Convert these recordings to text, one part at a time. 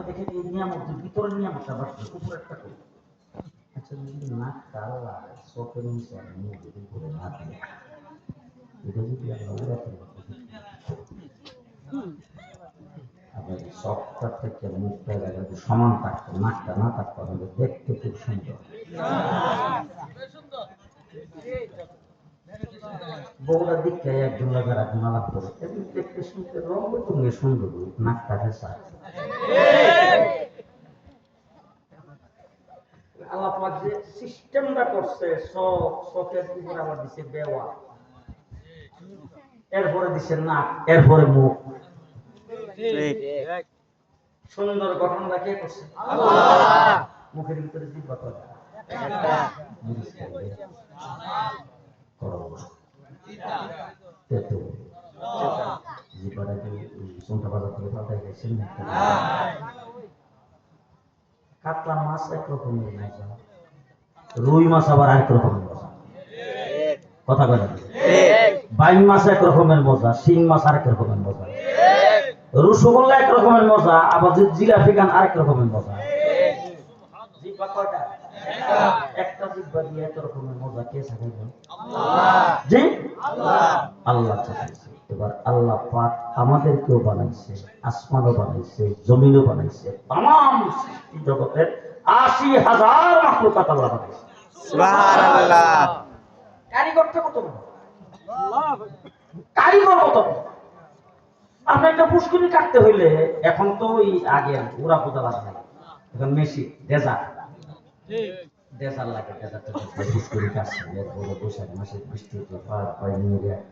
দেখেন এই নিয়ামতের ভিতরে নিয়ামতটা বাড়ছে উপরে একটা করে আচ্ছা যদি নাক কাল্লা চোখের নিচে মুখের উপরে না দিয়ে এটা যদি আমরা উড়াতে আপনার চোখটা থেকে মুখটা যদি সমান থাকতো নাকটা না থাকতো আমাদের দেখতে খুব সুন্দর বউরা দিকে একজন লোকের এখন আলাপ করে দেখতে শুনতে রঙ তুমি সুন্দর নাকটা ভেসা আল্লাহ পাক যে সিস্টেমটা করছে চোখের উপরে আবার দিছে বেওয়া এরপরে দিছে নাক এরপরে মুখ সুন্দর গঠনটা কে করছে আল্লাহ মুখের ভিতরে জিহ্বা কয়টা একটা কাতলা মাছ একরকমের মজা রুই মাছ আবার আরেক রকমের মজা কথা বলে বাইন মাছ এক রকমের মজা শিং মাছ আরেক রকমের মজা রসগোল্লা এক রকমের মজা আবার জিলাপি গান আরেক রকমের মজা জিহ্বা কয়টা একটা জিহ্বা দিয়ে এত রকমের মজা কে চাখাইবেন জি আল্লাহ চাখাইছে এবার আল্লাহ পাক আমাদেরকেও বানাইছে আসমানও বানাইছে জমিনও বানাইছে तमाम সৃষ্টি জগতের ৮০,০০০ মাখলুকাত আল্লাহ বানাইছে সুবহানাল্লাহ কারিগরটা কত বড় কারিগর কত বড় আপনি একটা পুষ্করি কাটতে হইলে এখন তো ওই আগে ওরা পোতা লাগে না এখন মেশিন ডেজার লাগে ডেজারটা পুষ্করি কাটছে এরপরে বৈশাখ মাসে বৃষ্টিতে পায় নিয়ে যায়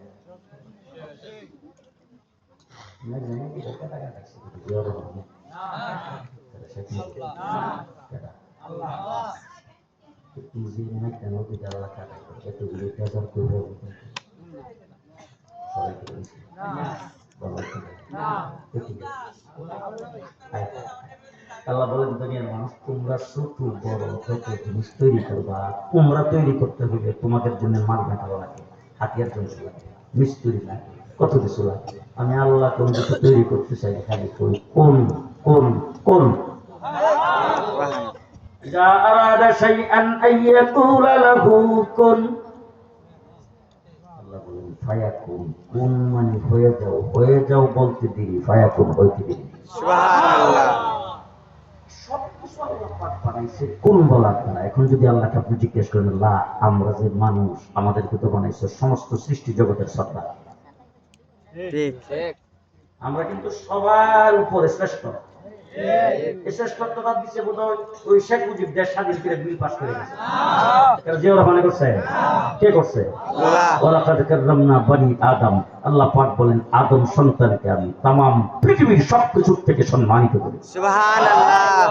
আল্লাহ বলেন দুনিয়ার মানুষ তোমরা ছোট বড় যত জিনিস তৈরি করবা তোমরা তৈরি করতে হলে তোমাদের জন্য মাল মেটাল লাগে হাতিয়ার জন্য লাগে মিস্ত্রি লাগে কত কিছু লাগে আমি আল্লাহ কোন কিছু তৈরি করতে চাই খালি কই কোন কোন কোন যা আরাদা শাইআন আইয়াকুলা লাহু কুন আল্লাহ বলেন ফায়াকুন কোন মানে হয়ে যাও বলতে দিই ফায়াকুন হইতে দিই সুবহানাল্লাহ সব কিছু আল্লাহ পাক বানাইছে কোন বলার দ্বারা এখন যদি আল্লাহকে আপনি জিজ্ঞেস করেন আল্লাহ আমরা যে মানুষ আমাদেরকে তো বানাইছে সমস্ত সৃষ্টি জগতের সত্তা ঠিক আমরা কিন্তু সবার উপরে শ্রেষ্ঠ শ্রেষ্ঠত্বটা দিচ্ছে বোধহয় ওই শেখ মুজিব দেশ স্বাধীন করে বিল পাস করে গেছে যে ওরা মনে করছে কে করছে ওয়ালাকাদ কাররামনা বনি আদম আল্লাহ পাক বলেন আদম সন্তানকে আমি तमाम পৃথিবীর সবকিছু থেকে সম্মানিত করি সুবহানাল্লাহ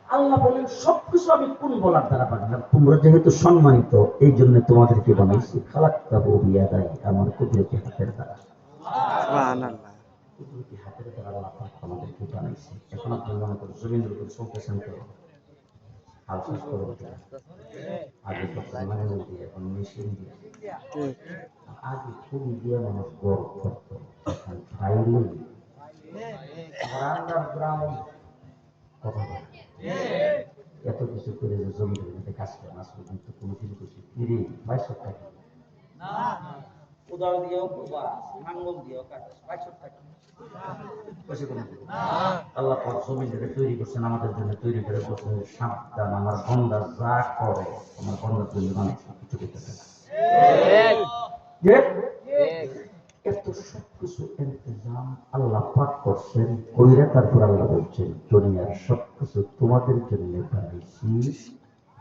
আল্লাহ বলেন সবকিছু আমি কোন বলার দ্বারা বানালাম তোমরা যেহেতু সম্মানিত এই জন্য তোমাদেরকে বানাইছি খালাক্তাহু বিয়াদাই আমার কুদরতি হাতের দ্বারা সুবহানাল্লাহ কুদরতি হাতের দ্বারা আল্লাহ পাক আমাদেরকে বানাইছে এখন আপনি মনে করেন জমিনের উপর চলতেছেন তো আলসাস করে আগে তো মানে দিয়ে এখন মেশিন দিয়ে আগে খুবই দিয়ে মানুষ গর্ব করত ফাইলে আন্ডারগ্রাউন্ড কথা বলে এত কিছু করে যে জমির মধ্যে কাজ করে আসলে কিন্তু কোনো কিছু কিছু ফিরে ৬২ টাকা উদাহরণ দিয়েও নাঙ্গল দিয়েও কাজ ৬২ টাকা আল্লাহ পাক জমিনটাকে তৈরি করছেন আমাদের জন্য তৈরি করে বলছেন সাবধান আমার বান্দা যা করে আমার বান্দার জন্য অনেক কিছু করতে পারে এত সবকিছু ইন্তজাম আল্লাহ পাক করছেন কইরা তারপর আল্লাহ বলছেন দুনিয়ার সবকিছু তোমাদের জন্য বানাইছি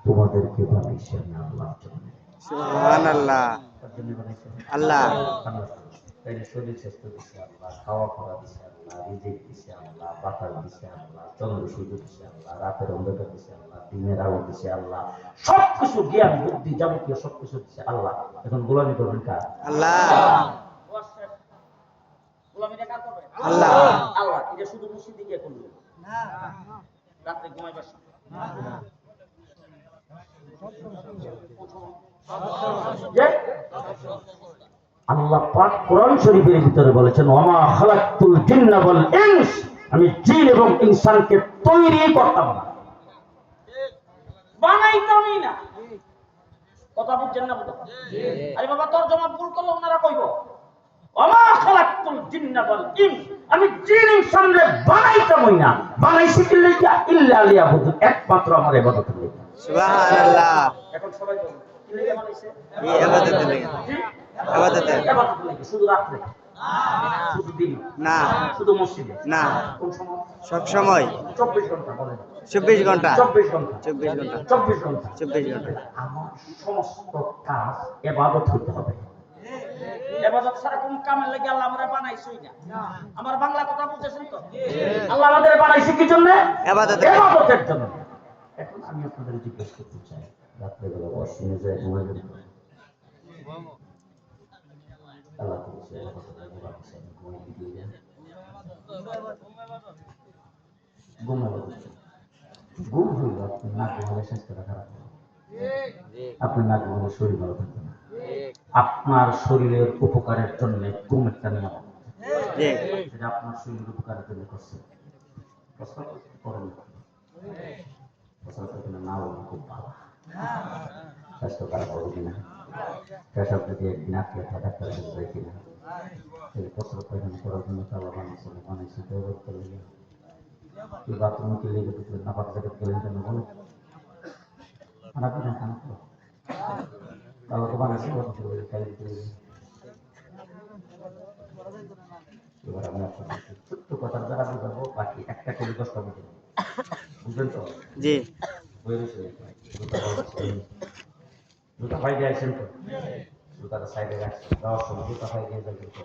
তোমাদেরকে বানাইছি আমি আল্লাহর জন্য সুবহানাল্লাহ আল্লাহ তাই শরীর স্বাস্থ্য দিচ্ছে আল্লাহ খাওয়া পড়া দিচ্ছে আল্লাহ রিজিক দিচ্ছে আল্লাহ বাতাস দিচ্ছে আল্লাহ চন্দ্র সূর্য দিচ্ছে আল্লাহ রাতের অন্ধকার দিচ্ছে আল্লাহ দিনের আলো দিচ্ছে আল্লাহ সবকিছু জ্ঞান বুদ্ধি যাবতীয় সবকিছু দিচ্ছে আল্লাহ এখন গোলামি করবেন কার আল্লাহ গোলামিটা কার করবে আল্লাহ আল্লাহ এটা শুধু মসজিদে গিয়ে করবে না রাতে ঘুমাইবার সময় না আল্লাহ পাক কোরআন শরীফের ভিতরে বলেছেন ওয়ামা খালাকতুল জিন্না ওয়াল ইনস আমি জিন এবং ইনসানকে তৈরি করতাম না, বানাইতামই না। কথা বুঝছেন না? আরে বাবা, তর্জমা ভুল করলে ওনারা কইব ওমা খালাকতুল জিন্না ওয়াল ইনস, আমি জিন ইনসানরে বানাইতামই না। বানাইছি কি লাইগা? ইল্লা লিয়াবুদুন, একমাত্র আমার ইবাদতের লাইগা। সুবহানাল্লাহ। এখন সবাই বলেন কি লাইগা বানাইছে? এই ইবাদতের লাগা, ইবাদতের ইবাদতের লাইগা। শুধু রাত্রে না, শুধু দিন না, শুধু মসজিদে না, কোন সময়? সব সময় 24 ঘন্টা বলেন। 24 ঘন্টা, 24 ঘন্টা, 24 ঘন্টা, 24 ঘন্টা, 24 ঘন্টা। আমার সমস্ত কাজ ইবাদত হতে হবে। ইবাদত ছাড়া কোন কামের লাগি আল্লাহ আমারে বানাইছই না। আমার বাংলা কথা বুঝতেছেন তো? আল্লাহ আমাদের বানাইছে কি জন্য? ইবাদতের জন্য। এখন আমি আপনাদের জিজ্ঞেস করতে চাই, রাত্রেবেলা ওয়াশরুমে যায় ঘুমাই গেল, আল্লাহ বলছে ঘুমাই দিয়ে যান, ঘুম হইল আপনি না ঘুমালে স্বাস্থ্যটা খারাপ হবে, আপনার না ঘুমালে শরীর ভালো থাকবে না। আপনার শরীরের উপকারের জন্য ঘুম একটা নিয়ম, যেটা আপনার শরীরের উপকারের জন্য করছে, করেন না বলুন খুব ভালো, স্বাস্থ্য খারাপ হবে কিনা, পেশাব যদি একদিন আটকে থাকে ডাক্তারের কাছে যায় কিনা, এই কসরত পায়খানা করার জন্য তালা বানাইছে তো করতে লেগে কি বাথরুমে কি লেগে ঢুকলেন না পাতা জায়গা গেলেন কেন বলো খারাপ না খারাপ তাহলে তো বানাইছে খাই দিতে লেগে। এবার আমি আপনাদের ছোট্ট কথার দ্বারা বুঝাবো, বাকি একটা করে 10টা বুঝে বুঝলেন তো? জি। জুতা পাই দিয়ে আসেন তো, জুতাটা সাইডে রাখছেন, যাওয়ার সময় জুতা পাই দিয়ে যাবেন তো।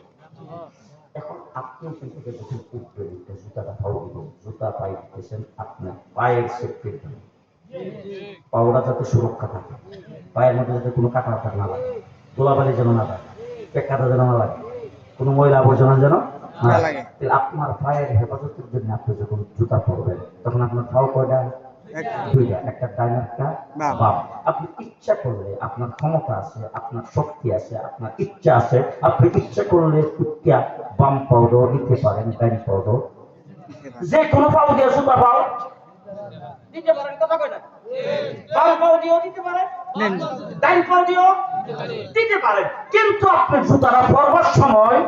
এখন আপনি ওখান থেকে যখন উঠবেন, জুতাটা পাও দিবেন, জুতা পাই দিতেছেন আপনার পায়ের সেফটির জন্য, পাওটা যাতে সুরক্ষা থাকে, পায়ের মধ্যে যাতে কোনো কাটা না লাগে, গোলাবালি যেন না লাগে, পেকাটা যেন না লাগে, কোনো ময়লা আবর্জনা যেন না লাগে। আপনার পায়ের হেফাজতের জন্য আপনি যখন জুতা পরবেন, তখন আপনার পাও কয়টা? দুইটা, একটা ডাইন একটা বাম। আপনি ইচ্ছা করলে, আপনার ক্ষমতা আছে, আপনার শক্তি আছে, আপনার ইচ্ছা আছে, আপনি ইচ্ছা করলে বাম পাও দিতে পারেন, ডাইন পাও, যে কোনো পাও দিয়ে জুতা পাও দিতে পারেন। কথা কই না? বাম পাও দিও দিতে পারেন, ডাইন পাও দিও দিতে পারেন, কিন্তু আপনি জুতাটা পরবার সময়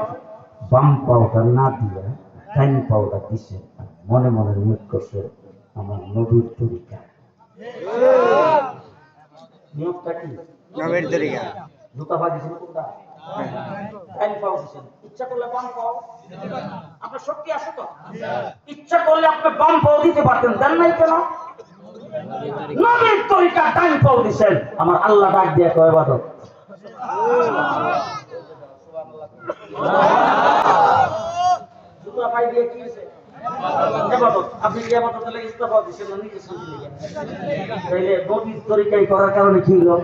বাম পাওটা না দিয়ে ডাইন পাওটা দিছে, মনে মনে নিয়োগ করছে আমার নবীর তরিকা। নিয়োগটা কি? নবীর তরিকা। জুতা পা দিছেন কোনটা? ডাইন পাও দিছেন, ইচ্ছা করলে বাম পাও। আপনার শক্তি আছে তো? ইচ্ছা করলে আপনি বাম পাও দিতে পারতেন, দেন নাই কেন? নবীর তরিকা ডাইন পাও দিছেন। আমার আল্লাহ ডাক দিয়ে কয় ইবাদত। জুতা পাই দিয়ে কি হইছে? ইবাদত। আপনি কি ইবাদতের লাগি জুতা পাও দিছেন না নিজে শান্তি লাগি? তাইলে নবীর তরিকাই করার কারণে কি হলো?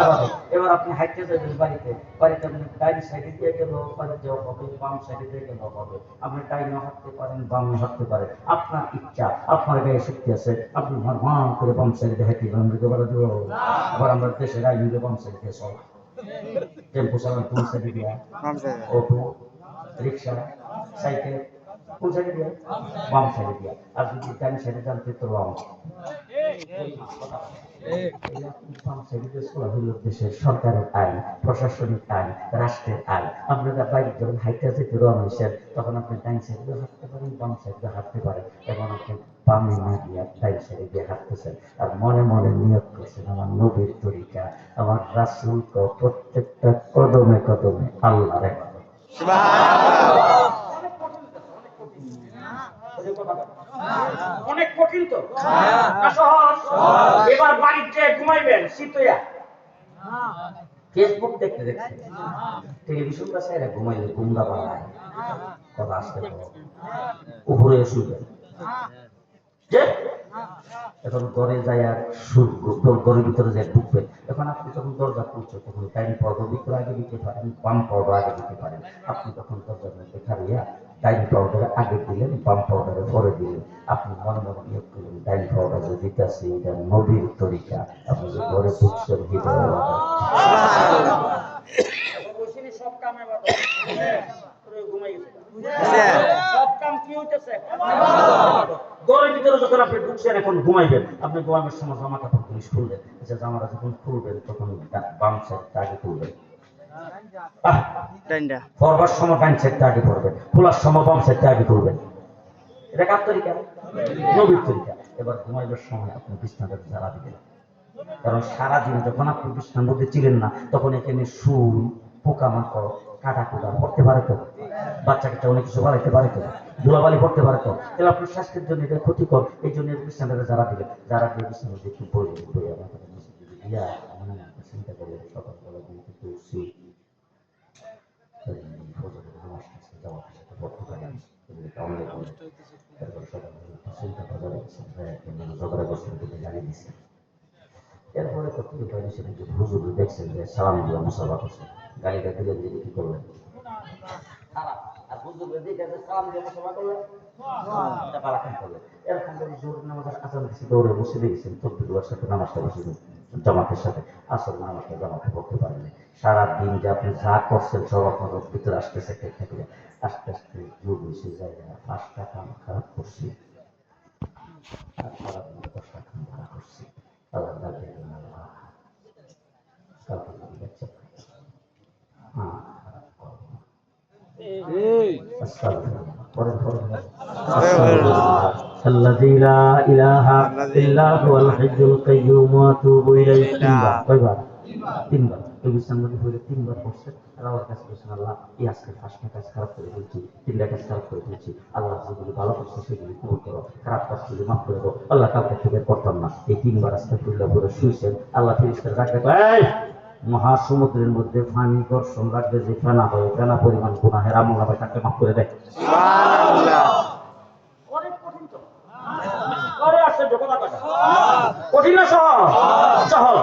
ইবাদত। এবার আপনি হাইটে যাবেন বাড়িতে, বাড়িতে আপনি ডাইন সাইডে দিয়ে গেল বাড়িতে হবে, বাম সাইডে দিয়ে গেল হবে, আপনি ডাইনে হাঁটতে পারেন, বামে হাঁটতে পারেন, আপনার ইচ্ছা, আপনার গায়ে শক্তি আছে, আপনি মান করে বাম সাইডে হাঁটি আমরা দেবো। আবার আমরা দেশের আইনকে বাম সাইডে দিয়ে চলা, টেম্পো চালান কোন সাইডে দিয়া, অটো, রিক্সা, সাইকেল কোন সাইডে দিয়া? বাম সাইডে দিয়া। আর যদি ডান সাইডে জানতে তো বাম দেশের সরকারের আইন, প্রশাসনিক আইন, রাষ্ট্রের আইন। আপনারা বাইরে যখন হাইটে যেতে রওনা হয়েছেন, তখন আপনি ডাইন সাইডে হাঁটতে পারেন, বাম সাইডে হাঁটতে পারেন, এবং আপনি বামে না দিয়ে ডাইন সাইডে দিয়ে হাঁটতেছেন, আর মনে মনে নিয়োগ করছেন আমার নবীর তরিকা, আমার রাসূল তো প্রত্যেকটা কদমে কদমে আল্লাহ রে। অনেক কঠিন তো, না সহজ? এবার বাড়িতে ঘুমাইবেন শীতইয়া, ফেসবুক দেখতে দেখতে টেলিভিশন কাছে এরা ঘুমাইলে ঘুমরা বাড়ায়, কথা আসতে উপরে শুইবেন, এখন ঘরে যায় আর ঘরের ভিতরে যায় ঢুকবেন। এখন আপনি যখন দরজা খুলছে, তখন ডাইন পাউডার ভিতরে আগে দিতে পারেন, বাম পাউডার আগে দিতে পারেন। আপনি তখন দরজার মধ্যে খারিয়া ডাইন পাউডারে আগে দিলেন, বাম পাউডারে পরে দিলেন। আপনি মনে মনে নিয়োগ করলেন ডাইন পাউডারে দিতে আসি, এটা নবীর তরিকা। আপনি যে ঘরে ঢুকছেন হৃদয় সব কামে ঘুমাই গেছে, সব কাম কি হইতেছে? ভিতরে যখন আপনি ঢুকছেন, এখন ঘুমাইবেন, আপনি ঘুমানোর সময় জামা কাপড় পুলিশ খুলবেন, আচ্ছা জামাটা যখন খুলবেন তখন বাম সাইডটা আগে খুলবেন, ডাইন্ডা পরবার সময় ডান সাইডটা আগে পড়বেন, খোলার সময় বাম সাইডটা আগে খুলবেন। এটা কার তরিকা? নবীর তরিকা। এবার ঘুমাইবার সময় আপনি বিছনাটা জ্বালা দিবেন, কারণ সারাদিন যখন আপনি বিছনার মধ্যে ছিলেন না, তখন এখানে সুই, পোকামাকড়, কাটা কুটা পড়তে পারে তো, বাচ্চা কাচ্চা অনেক কিছু বাড়াইতে পারে তো, ধুলাবালি পড়তে পারে তো, তাহলে আপনার স্বাস্থ্যের জন্য এটা ক্ষতিকর। এই জন্য বিছনাটাকে জ্বালা দিবেন, জ্বালা দিয়ে বিছনার মধ্যে একটু পড়বেন, পড়ে আমার কথা দিয়া চিন্তা করলেন সকালবেলা দিয়ে একটু উঠছি, ফজরের নামাজ কাছে যাওয়ার সাথে পড়তে পারেন, অনেক তারপরে সকালবেলা চিন্তা বাজারে ঝগড়া করছেন, গাড়ি দিচ্ছে। এরপরে কতটুকু পাইলে সেটা যে হুজুর দেখছেন যে সালাম দিয়ে মুসাফা করছে, গাড়িটা দিলেন, দিকে কি করলেন? খারাপ। আর হুজুর দেখে যে সালাম দিয়ে মুসাফা করলেন, এটা ভালো কাম করলেন। এরকম করে জোর নামাজের আজান দিচ্ছে, দৌড়ে মসজিদে গেছেন, তকবীরের সাথে নামাজটা বসেছেন জামাতের সাথে, আসল নামাজটা জামাতে পড়তে পারেননি। সারাদিন যে আপনি যা করছেন সব আপনার ভিতরে আসতেছে, থাকলে আস্তে আস্তে যোগ হয়েছে যায়, 5টা কাম খারাপ করছি, আর খারাপ 10টা কাম ভালো করছি। আল্লাহ কালকে দেখছে, হ্যাঁ الذي لا إله إلا هو الحي القيوم وأتوب إليه। কয়বার? 3বার। এই বিশ্বের মধ্যে হইলে 3বার পড়ছে, আর আল্লাহর কাছে বলছেন, আল্লাহ এই আজকে 5টা কাজ খারাপ করে ফেলছি, 3টা কাজ খারাপ করে ফেলছি, আল্লাহ যেগুলি ভালো করছে সেগুলি কবুল করো, খারাপ কাজগুলি মাফ করে দাও, আল্লাহ কালকে থেকে করতাম না। এই 3বার আস্তাগফিরুল্লাহ বলে শুইছেন, আল্লাহ ফেরেশতারা ডাকবে, এই মহাসমুদ্রের মধ্যে পানি বর্ষণ রাখবে, যে ফেনা হয় ফেনা পরিমাণ গুনাহের আমল নামায় তাকে মাফ করে দেয়। সুবহানাল্লাহ। অনেক কঠিন তো। করে আসছে কথা কঠিন না সহজ? সহজ।